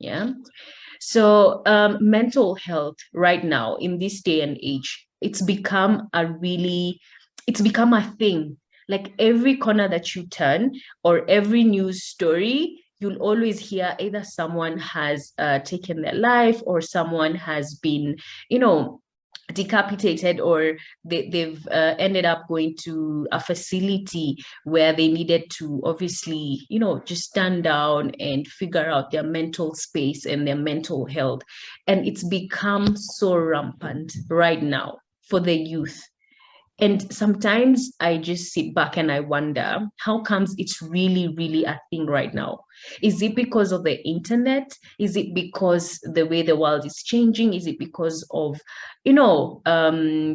Yeah. So mental health right now in this day and age, it's become a thing. Like every corner that you turn or every news story, you'll always hear either someone has taken their life or someone has been, you know, decapitated, or they've ended up going to a facility where they needed to obviously, you know, just stand down and figure out their mental space and their mental health. And it's become so rampant right now for the youth. And sometimes I just sit back and I wonder, how comes it's really, really a thing right now? Is it because of the internet? Is it because the way the world is changing? Is it because of, you know,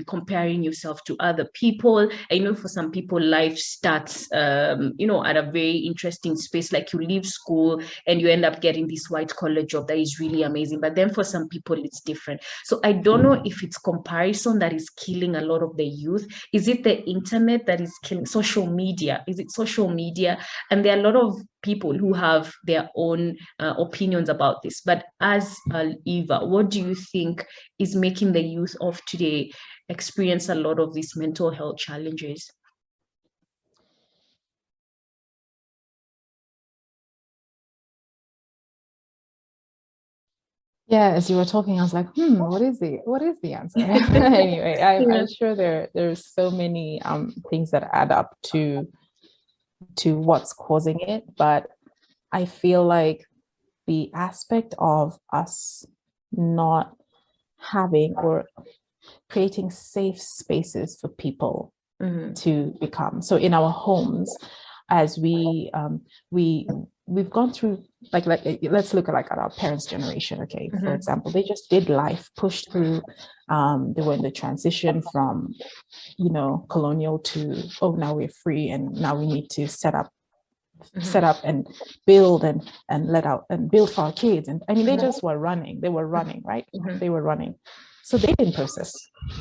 comparing yourself to other people? I know for some people, life starts, you know, at a very interesting space. Like you leave school and you end up getting this white collar job that is really amazing. But then for some people, it's different. So I don't know if it's comparison that is killing a lot of the youth. Is it the internet that is killing, social media? Is it social media? And there are a lot of people who have their own opinions about this. But as Eva, what do you think is making the youth of today experience a lot of these mental health challenges? Yeah, as you were talking, I was like, what is the answer? Anyway, Yeah. I'm sure there's so many things that add up to what's causing it, but I feel like the aspect of us not having or creating safe spaces for people Mm-hmm. to become. So in our homes, as we we've gone through like let's look at like at our parents' generation. Okay, for Mm-hmm. example, they just did life, pushed through. They were in the transition from colonial to, oh, now we're free and now we need to set up and build and let out and build for our kids. And I mean, they just were running. They were running, right? Mm-hmm. They were running. So they didn't process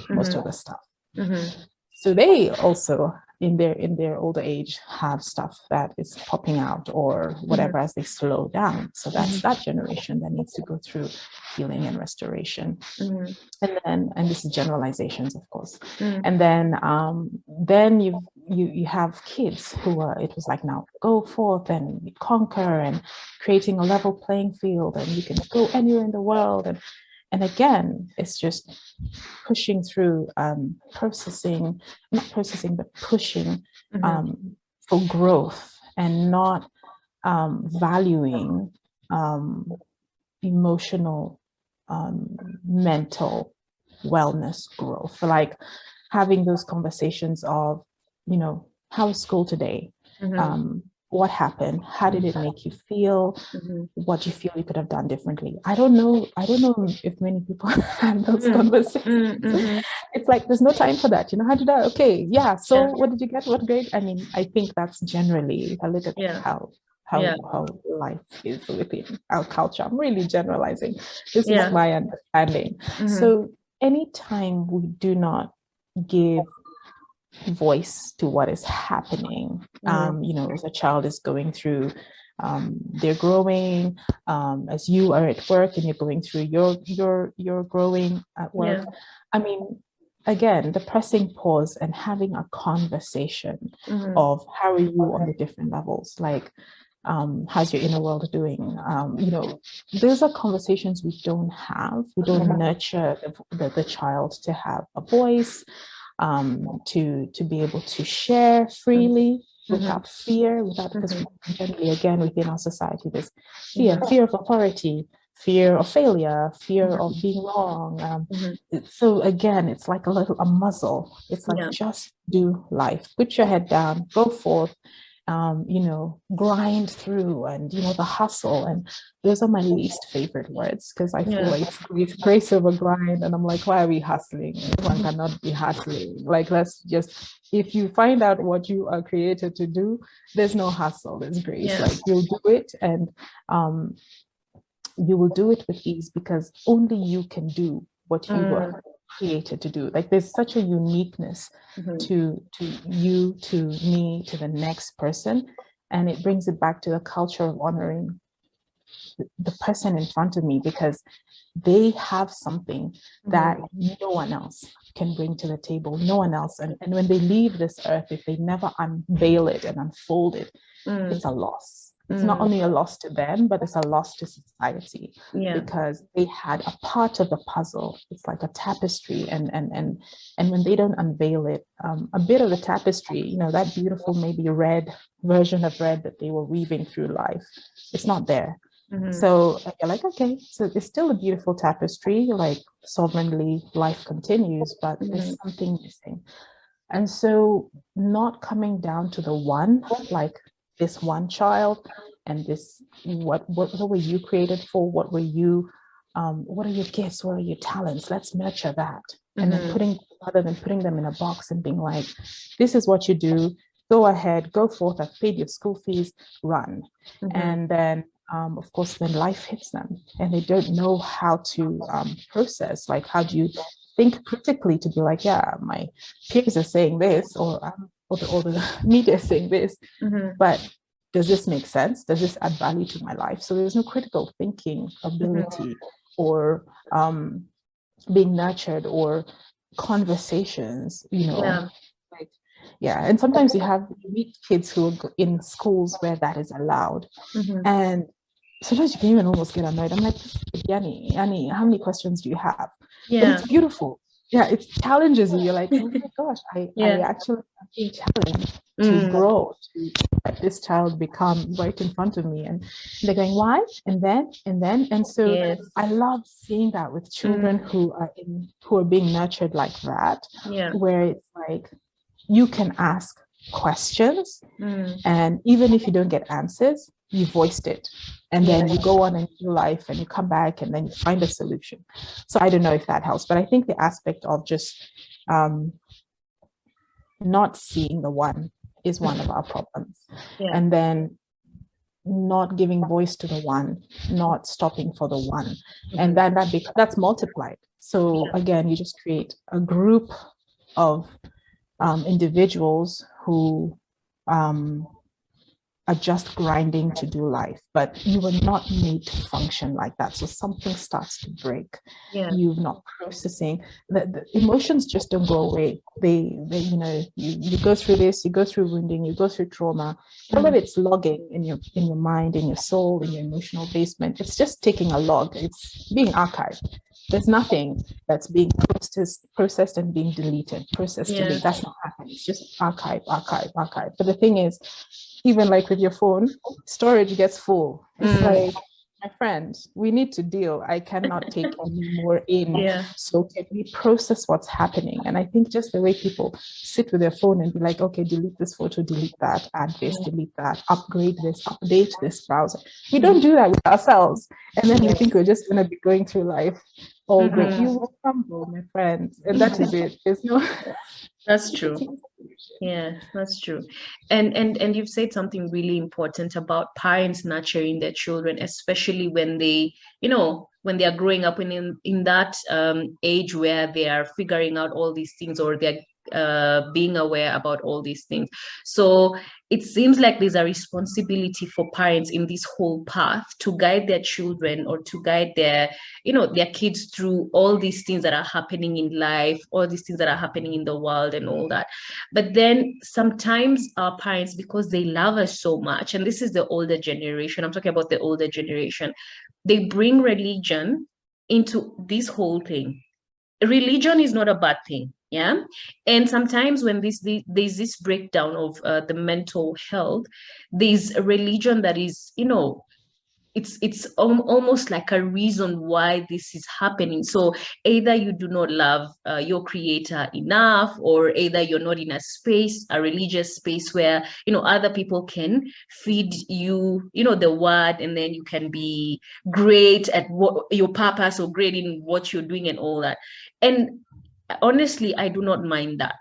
most of the stuff. Mm-hmm. So they also in their older age have stuff that is popping out or whatever as they slow down. So that's that generation that needs to go through healing and restoration. Mm-hmm. And this is generalizations, of course. Mm-hmm. And then you have kids who are, it was like, now go forth and conquer and creating a level playing field, and you can go anywhere in the world. And again, it's just pushing through, not processing, but pushing for growth, and not valuing emotional, mental wellness growth. Like having those conversations of, how's school today? Mm-hmm. What happened? How did it make you feel? Mm-hmm. What do you feel you could have done differently? I don't know if many people have those conversations. Mm-hmm. It's like there's no time for that. How did I? Okay, yeah. So Yeah. what did you get? What grade? I mean, I think that's generally, if I look at Yeah. how Yeah. life is within our culture. I'm really generalizing. This is Yeah. my understanding. Mm-hmm. So anytime we do not give voice to what is happening, as a child is going through, they're growing, as you are at work and you're going through your growing at work. Yeah. I mean, again, the pressing pause and having a conversation Mm-hmm. of how are you on the different levels, like, how's your inner world doing? Those are conversations we don't have. We don't nurture the child to have a voice, to be able to share freely without fear, because generally, again, within our society, there's fear of authority, fear of failure, fear of being wrong. So again, it's like a muzzle. It's like, Yeah. just do life, put your head down, go forth, grind through, and the hustle. And those are my least favorite words, because I feel like it's grace over grind, and I'm like, why are we hustling? One cannot be hustling. Like, let's just, if you find out what you are created to do, there's no hustle, there's grace. Yeah. Like, you'll do it, and you will do it with ease, because only you can do what you were created to do. Like, there's such a uniqueness to you, to me, to the next person. And it brings it back to the culture of honoring the person in front of me, because they have something that no one else can bring to the table, no one else. And when they leave this earth, if they never unveil it and unfold it, it's a loss. It's not only a loss to them, but it's a loss to society, because they had a part of the puzzle. It's like a tapestry, and when they don't unveil it, a bit of the tapestry, you know, that beautiful maybe red version of red that they were weaving through life, it's not there. So you're like, okay, so it's still a beautiful tapestry, like sovereignly life continues, but there's something missing. And so not coming down to the one, like this one child and this, what were you created for? What were you, what are your gifts? What are your talents? Let's nurture that. And then rather than putting them in a box and being like, this is what you do, go ahead, go forth, I've paid your school fees, run. And then of course, then life hits them and they don't know how to process, like, how do you think critically to be like, yeah, my peers are saying this, or the media is saying this, but does this make sense? Does this add value to my life? So there's no critical thinking ability or being nurtured, or conversations, you know. And sometimes you meet kids who are in schools where that is allowed, and sometimes you can even almost get annoyed. I'm like, Yanni, how many questions do you have? But it's beautiful. Yeah, it challenges you. You're like, oh my gosh, I actually am being challenged to grow, to let this child become right in front of me. And they're going, why? And then. And so I love seeing that with children who are being nurtured like that, where it's like, you can ask questions, and even if you don't get answers, you voiced it, and then you go on in your life and you come back and then you find a solution. So I don't know if that helps, but I think the aspect of just not seeing the one is one of our problems. And then not giving voice to the one, not stopping for the one, and then that's multiplied. So again, you just create a group of individuals who are just grinding to do life, but you were not made to function like that. So something starts to break. You're not processing. The emotions just don't go away. They you know, you go through this, you go through wounding, you go through trauma. Some of it's logging in your mind, in your soul, in your emotional basement. It's just taking a log. It's being archived. There's nothing that's being processed and being deleted. Delete. That's not happening. It's just archive. But the thing is, even like with your phone, storage gets full. It's like, my friend, we need to deal. I cannot take any more in. So can we process what's happening? And I think just the way people sit with their phone and be like, okay, delete this photo, delete that, add this, delete that, upgrade this, update this browser. We don't do that with ourselves. And then we think we're just going to be going through life all great. You will crumble, my friend. And that is it. There's no... That's true. Yeah, that's true. And you've said something really important about parents nurturing their children, especially when they, you know, when they are growing up in that age where they are figuring out all these things, or they're being aware about all these things. So it seems like there's a responsibility for parents in this whole path to guide their children, or to guide their, you know, their kids through all these things that are happening in life, all these things that are happening in the world and all that. But then sometimes our parents, because they love us so much, and this is the older generation, I'm talking about the older generation, they bring religion into this whole thing. Religion is not a bad thing. Yeah. And sometimes when there's this breakdown of the mental health, there's a religion that is, you know, it's almost like a reason why this is happening. So either you do not love your creator enough, or either you're not in a religious space where, you know, other people can feed you, you know, the word, and then you can be great at what your purpose, or great in what you're doing and all that. And honestly, I do not mind that.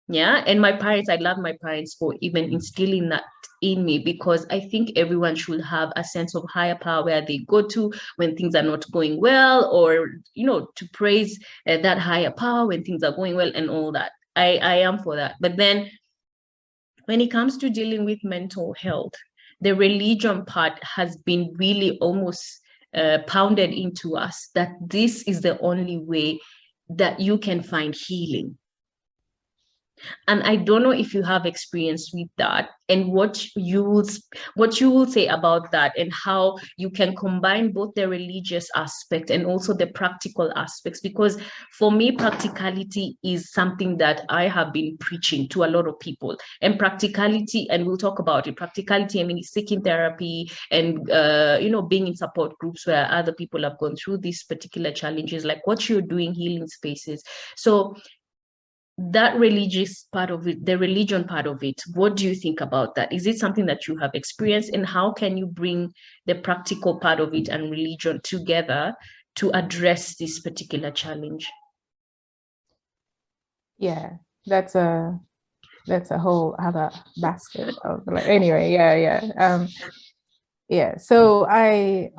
Yeah. And my parents, I love my parents for even instilling that in me, because I think everyone should have a sense of higher power where they go to when things are not going well, or, you know, to praise that higher power when things are going well and all that. I am for that. But then when it comes to dealing with mental health, the religion part has been really almost pounded into us that this is the only way that you can find healing. And I don't know if you have experience with that, and what you will say about that, and how you can combine both the religious aspect and also the practical aspects. Because for me, practicality is something that I have been preaching to a lot of people. And practicality, and we'll talk about it, practicality, I mean, seeking therapy and being in support groups where other people have gone through these particular challenges, like what you're doing, healing spaces. So that religious part of it, the religion part of it, what do you think about that? Is it something that you have experienced, and how can you bring the practical part of it and religion together to address this particular challenge? Yeah, that's a whole other basket of, like, anyway, yeah. So I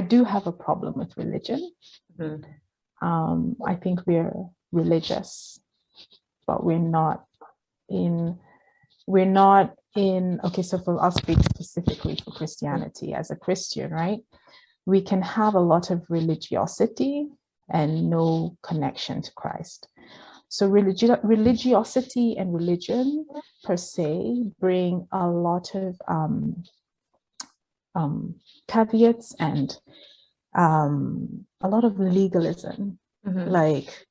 do have a problem with religion. I think we're religious, but we're not in, okay, so I'll speak specifically for Christianity. As a Christian, right, we can have a lot of religiosity and no connection to Christ. So religiosity and religion per se bring a lot of caveats and a lot of legalism, like,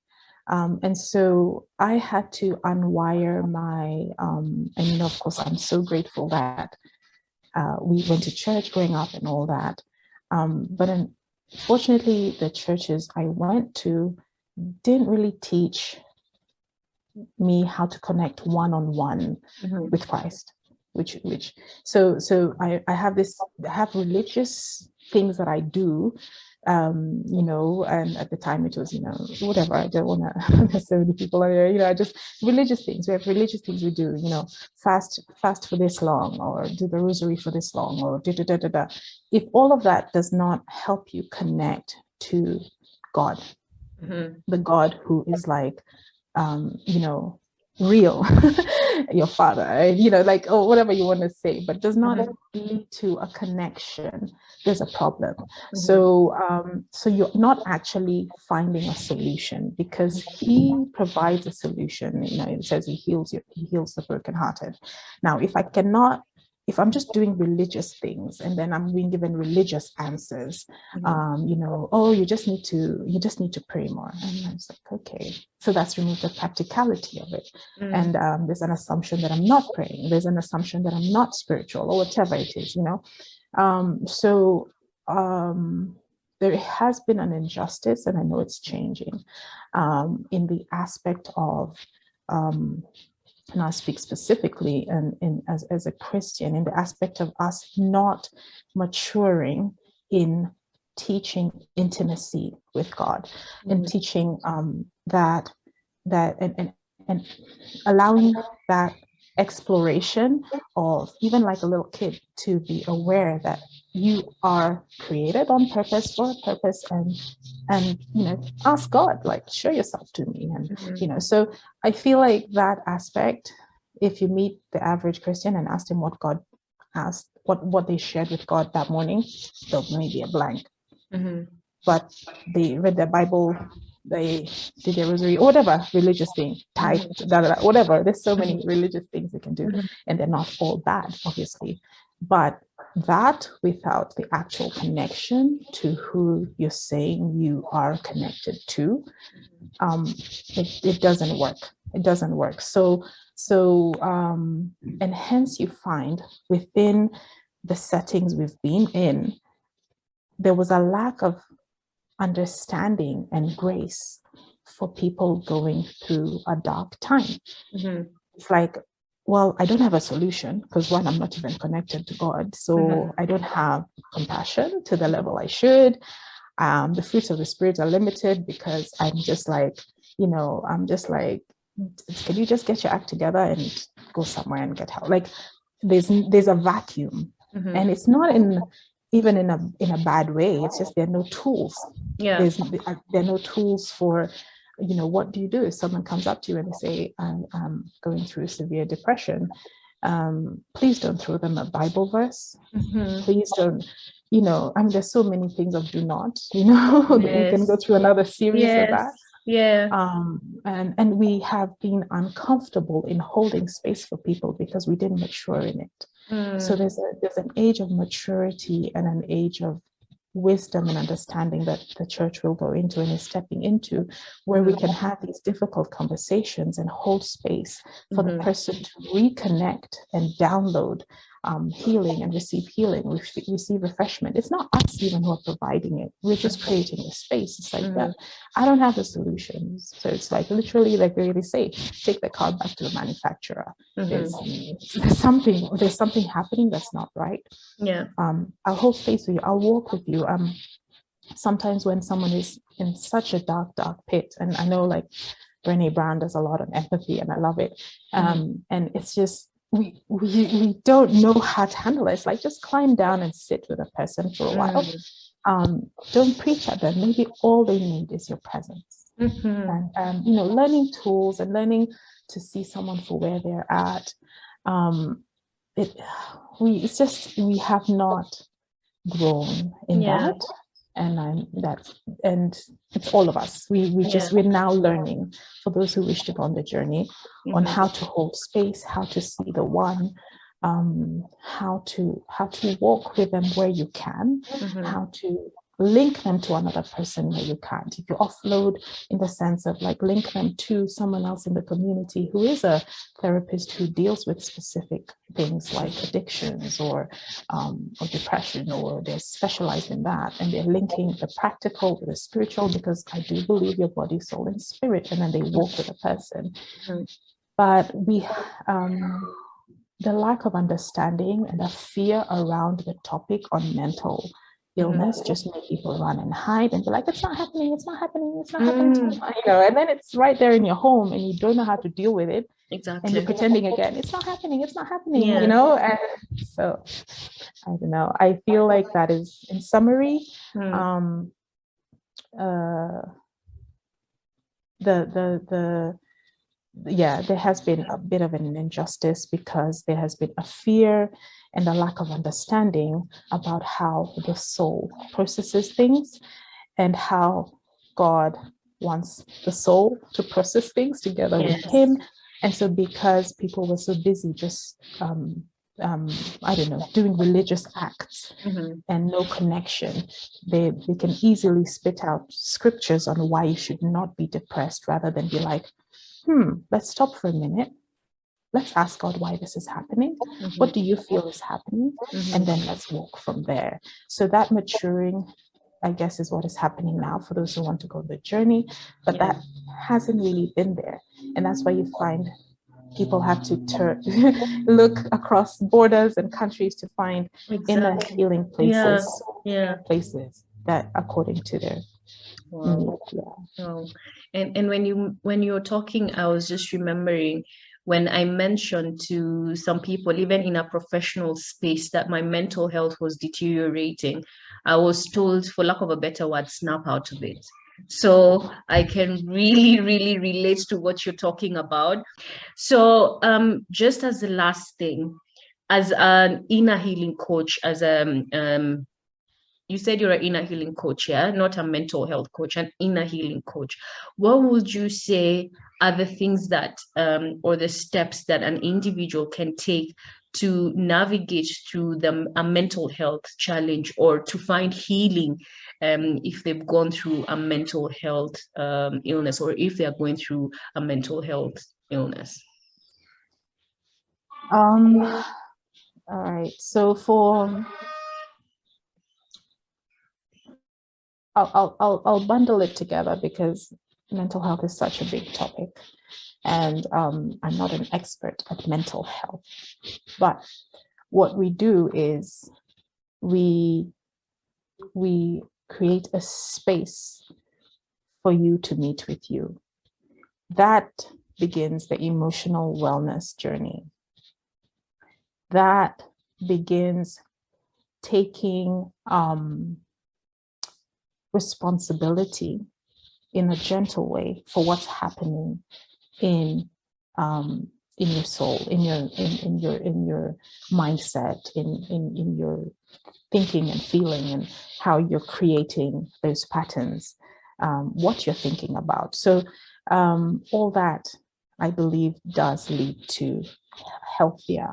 and so I had to unwire my, and of course, I'm so grateful that we went to church growing up and all that. But unfortunately, the churches I went to didn't really teach me how to connect one-on-one with Christ, so I have religious things that I do, and at the time it was, whatever, I don't want to necessarily people are there, just religious things. We have religious things we do, fast for this long, or do the rosary for this long, or da. If all of that does not help you connect to God, the God who is like, real, your father, like, or whatever you want to say, but does not lead to a connection, there's a problem. So you're not actually finding a solution, because he provides a solution. It says he heals the brokenhearted. Now, if I'm just doing religious things and then I'm being given religious answers, you just need to pray more. And I was like, okay, so that's removed the practicality of it. And there's an assumption that I'm not praying. There's an assumption that I'm not spiritual, or whatever it is, there has been an injustice, and I know it's changing, in the aspect of, and I'll speak specifically as a Christian, in the aspect of us not maturing in teaching intimacy with God, and teaching that and allowing that exploration of, even like a little kid, to be aware that you are created on purpose, for a purpose, and ask God, like, show yourself to me. And so I feel like that aspect, if you meet the average Christian and ask them what God asked, what they shared with God that morning, they'll maybe a blank. But they read their Bible, they did their rosary, or whatever religious thing, tithe, whatever. There's so many religious things they can do, and they're not all bad, obviously. But that, without the actual connection to who you're saying you are connected to, it doesn't work. It doesn't work. So and hence you find within the settings we've been in, there was a lack of understanding and grace for people going through a dark time. It's like, well, I don't have a solution, because one, I'm not even connected to God. So I don't have compassion to the level I should. The fruits of the Spirit are limited, because I'm just like, can you just get your act together and go somewhere and get help? Like, there's a vacuum, and it's not even in a bad way. It's just there are no tools. There are no tools for, what do you do if someone comes up to you and they say, I'm going through severe depression? please don't throw them a Bible verse. Mm-hmm. Please don't, I mean, there's so many things of do not, we can go Yes. through another series of that. Yes. Yeah. And we have been uncomfortable in holding space for people because we didn't mature in it. So there's an age of maturity and an age of wisdom and understanding that the church will go into and is stepping into, where we can have these difficult conversations and hold space for the person to reconnect and download healing and receive healing, receive refreshment. It's not us even who are providing it. We're just creating the space. It's like that. I don't have the solutions. So it's like literally, like they really say, take the car back to the manufacturer. There's something happening that's not right. Yeah. I'll hold space for you. I'll walk with you. Sometimes when someone is in such a dark pit, and I know like Brené Brown does a lot on empathy, and I love it. And it's just we don't know how to handle it. It's like just climb down and sit with a person for a while. Don't preach at them. Maybe all they need is your presence. And learning tools and learning to see someone for where they're at. We have not grown in that, and it's all of us. We're now learning, for those who wish to go on the journey, on how to hold space, how to see the one, how to walk with them where you can, how to link them to another person where you can't. If you offload, in the sense of like link them to someone else in the community who is a therapist who deals with specific things like addictions or depression, or they're specialized in that, and they're linking the practical with the spiritual, because I do believe your body, soul, and spirit, and then they walk with a person. But the lack of understanding and the fear around the topic on mental illness just make people run and hide and be like, it's not happening to me, and then it's right there in your home and you don't know how to deal with it. Exactly. And you're pretending again, it's not happening, and so I don't know. I feel like that is, in summary, there has been a bit of an injustice because there has been a fear and a lack of understanding about how the soul processes things and how God wants the soul to process things together with him. And so because people were so busy just doing religious acts and no connection, they can easily spit out scriptures on why you should not be depressed, rather than be like, let's stop for a minute. Let's ask God why this is happening. What do you feel is happening? And then let's walk from there. So that maturing, I guess, is what is happening now for those who want to go the journey, but that hasn't really been there. And that's why you find people have to look across borders and countries to find inner healing places, places that according to their need. And when you're talking, I was just remembering when I mentioned to some people, even in a professional space, that my mental health was deteriorating, I was told, for lack of a better word, snap out of it. So I can really, really relate to what you're talking about. So just as the last thing, as an inner healing coach, as you said you're an inner healing coach, not a mental health coach, an inner healing coach. What would you say are the things that, or the steps that an individual can take to navigate through a mental health challenge, or to find healing if they've gone through a mental health illness, or if they're going through a mental health illness? All right. So I'll bundle it together because mental health is such a big topic, and I'm not an expert at mental health. But what we do is we create a space for you to meet with you. That begins the emotional wellness journey. That begins taking responsibility in a gentle way for what's happening in in your soul, in your mindset, in your thinking and feeling, and how you're creating those patterns, what you're thinking about. So all that, I believe, does lead to healthier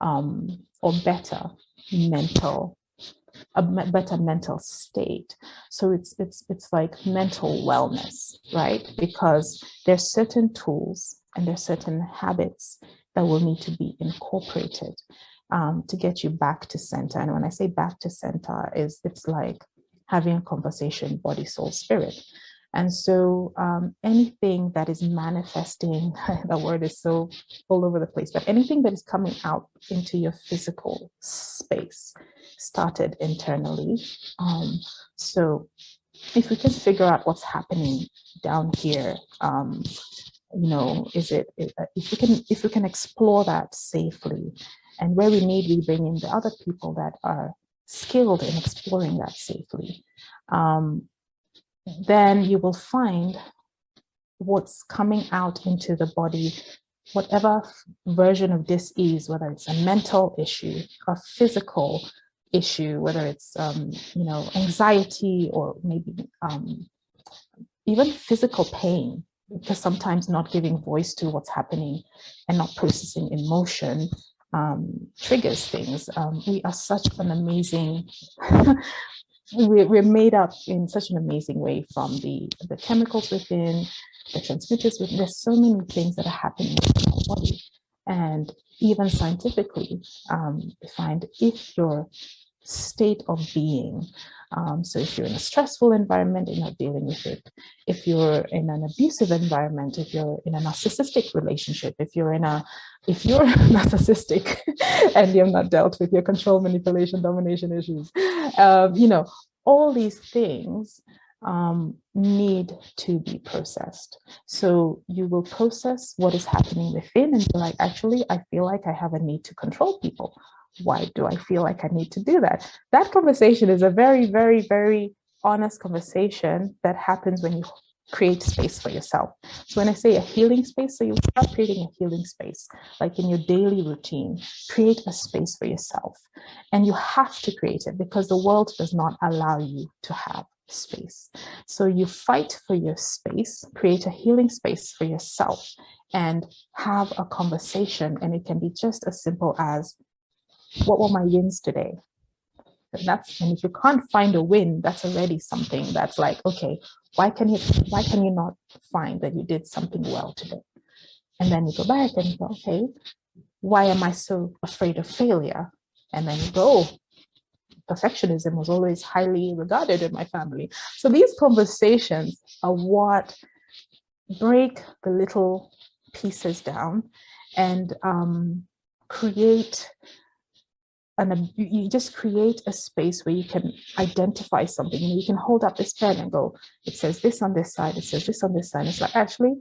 or better mental, better mental state. So it's like mental wellness, right? Because there's certain tools and there's certain habits that will need to be incorporated to get you back to center. And when I say back to center, it's like having a conversation, body, soul, spirit. And so anything that is manifesting, the word is so all over the place, but anything that is coming out into your physical space started internally. So if we can figure out what's happening down here, if we can explore that safely, and where we need, we bring in the other people that are skilled in exploring that safely. Then you will find what's coming out into the body, whatever version of dis-ease, whether it's a mental issue, a physical issue, whether it's anxiety, or maybe even physical pain, because sometimes not giving voice to what's happening and not processing emotion triggers things. We are such an amazing we're made up in such an amazing way from the chemicals within, the transmitters within. There's so many things that are happening in our body. And even scientifically, we find if your state of being, so if you're in a stressful environment and you're not dealing with it, if you're in an abusive environment, if you're in a narcissistic relationship, if you're narcissistic and you've not dealt with your control, manipulation, domination issues, all these things need to be processed. So you will process what is happening within and be like, actually, I feel like I have a need to control people. Why do I feel like I need to do that? That conversation is a very, very, very honest conversation that happens when you create space for yourself. So when I say a healing space, so you start creating a healing space, like in your daily routine, create a space for yourself. And you have to create it because the world does not allow you to have space. So you fight for your space, create a healing space for yourself, and have a conversation. And it can be just as simple as, what were my wins today? And if you can't find a win, that's already something that's like, okay, why can you not find that you did something well today? And then you go back and you go, okay, why am I so afraid of failure? And then you go, perfectionism was always highly regarded in my family. So these conversations are what break the little pieces down and you just create a space where you can identify something. You can hold up this pen and go, it says this on this side, it says this on this side. It's like, actually,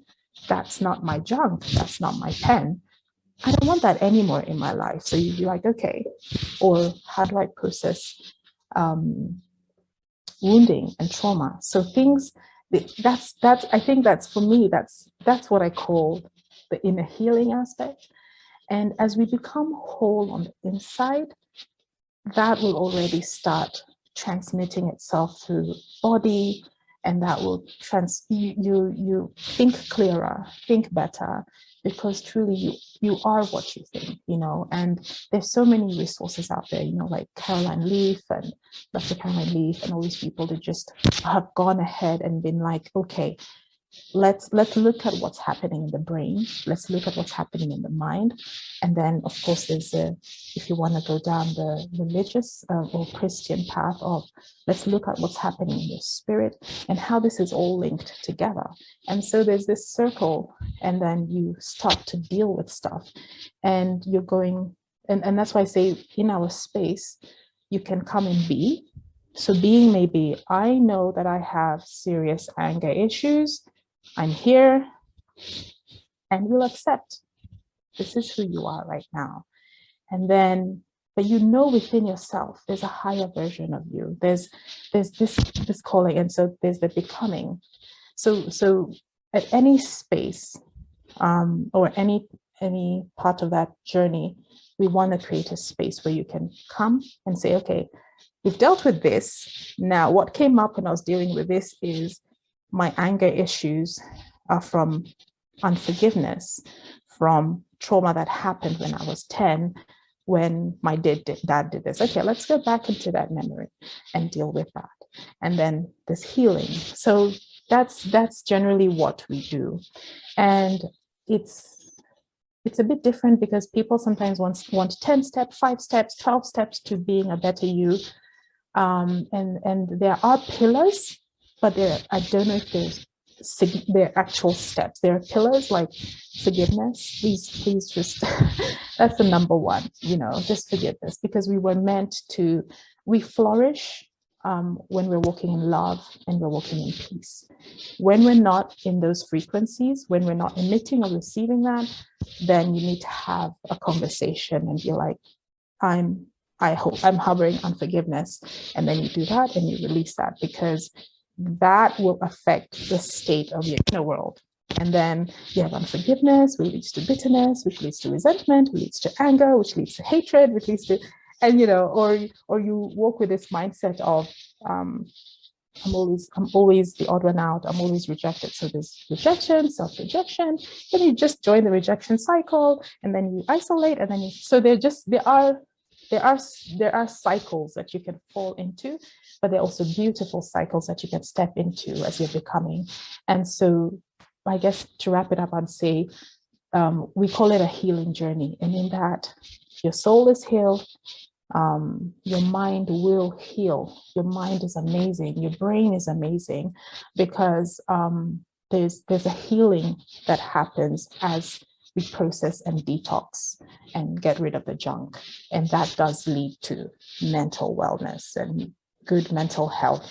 that's not my junk, that's not my pen. I don't want that anymore in my life. So you'd be like, okay, or how do I process wounding and trauma? So things that's I think that's, for me, that's what I call the inner healing aspect. And as we become whole on the inside, that will already start transmitting itself through the body, and that will you think clearer, think better, because truly you are what you think, and there's so many resources out there, like Caroline Leaf and Dr. Caroline Leaf and all these people that just have gone ahead and been like, okay, let's look at what's happening in the brain, let's look at what's happening in the mind. And then of course there's if you want to go down the religious or Christian path of, let's look at what's happening in your spirit and how this is all linked together. And so there's this circle, and then you start to deal with stuff, and you're going, and that's why I say in our space you can come and be. So being may be, I know that I have serious anger issues, I'm here, and you'll accept this is who you are right now. And then, but within yourself, there's a higher version of you. There's this calling, and so there's the becoming. So at any space, or any part of that journey, we want to create a space where you can come and say, okay, we've dealt with this. Now, what came up when I was dealing with this is my anger issues are from unforgiveness, from trauma that happened when I was 10, when my dad did this. Okay, let's go back into that memory and deal with that. And then this healing. So that's generally what we do. And it's a bit different because people sometimes want 10 steps, 5 steps, 12 steps to being a better you. And there are pillars, but I don't know if they're actual steps. There are pillars like forgiveness. Please just, that's the number one, just forgiveness, because we flourish when we're walking in love and we're walking in peace. When we're not in those frequencies, when we're not emitting or receiving that, then you need to have a conversation and be like, I'm harboring unforgiveness. And then you do that and you release that, because that will affect the state of your inner world. And then you have unforgiveness, which leads to bitterness, which leads to resentment, which leads to anger, which leads to hatred, which leads to, and or you walk with this mindset of I'm always the odd one out, I'm always rejected. So there's rejection, self-rejection, then you just join the rejection cycle, and then you isolate, and then there are cycles that you can fall into, but there are also beautiful cycles that you can step into as you're becoming. And so I guess to wrap it up, I'd say we call it a healing journey. And in that, your soul is healed, your mind will heal. Your mind is amazing. Your brain is amazing, because there's a healing that happens as we process and detox and get rid of the junk. And that does lead to mental wellness and good mental health.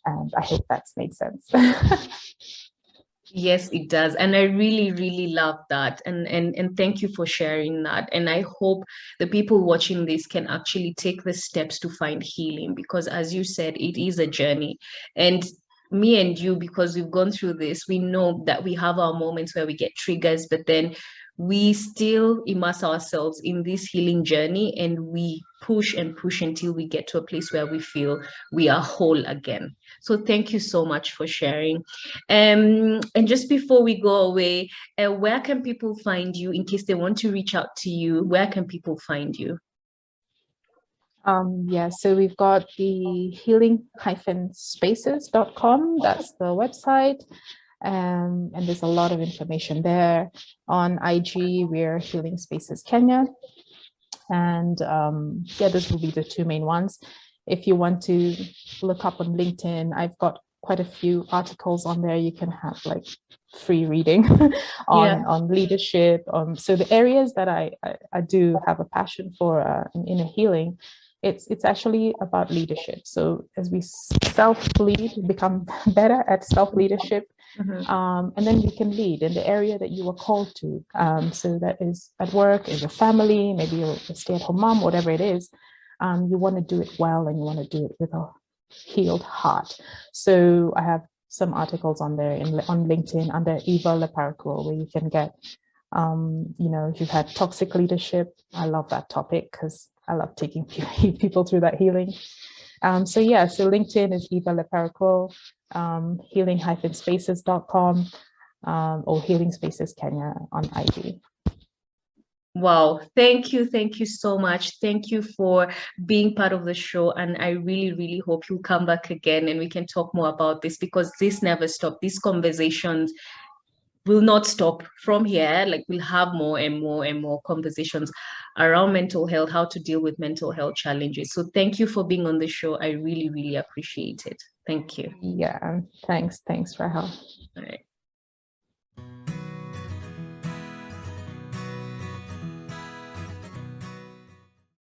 And I hope that's made sense. Yes, it does. And I really, really love that. And thank you for sharing that. And I hope the people watching this can actually take the steps to find healing, because as you said, it is a journey. And me and you, because we've gone through this, we know that we have our moments where we get triggers, but then we still immerse ourselves in this healing journey, and we push and push until we get to a place where we feel we are whole again. So thank you so much for sharing. And just before we go away, where can people find you in case they want to reach out to you? Where can people find you? So we've got the healing-spaces.com. That's the website. And there's a lot of information there. On IG, we're Healing Spaces Kenya. And those will be the two main ones. If you want to look up on LinkedIn, I've got quite a few articles on there. You can have like free reading on leadership. So the areas that I do have a passion for in inner healing, it's actually about leadership. So as we self-lead, become better at self-leadership, and then you can lead in the area that you were called to. So that is at work, in your family, maybe you're a stay-at-home mom, whatever it is. You want to do it well, and you want to do it with a healed heart. So I have some articles on there on LinkedIn under Eva Leparakuo, where you can get, if you've had toxic leadership. I love that topic because I love taking people through that healing. So LinkedIn is Eva Leparakuo, healing-spaces.com, or Healing Spaces Kenya on IG. Wow. Thank you. Thank you so much. Thank you for being part of the show. And I really, really hope you'll come back again and we can talk more about this, because this never stops. These conversations will not stop from here. Like, we'll have more and more and more conversations around mental health, how to deal with mental health challenges. So thank you for being on the show. I really, really appreciate it. Thank you. Yeah, thanks, Rahel.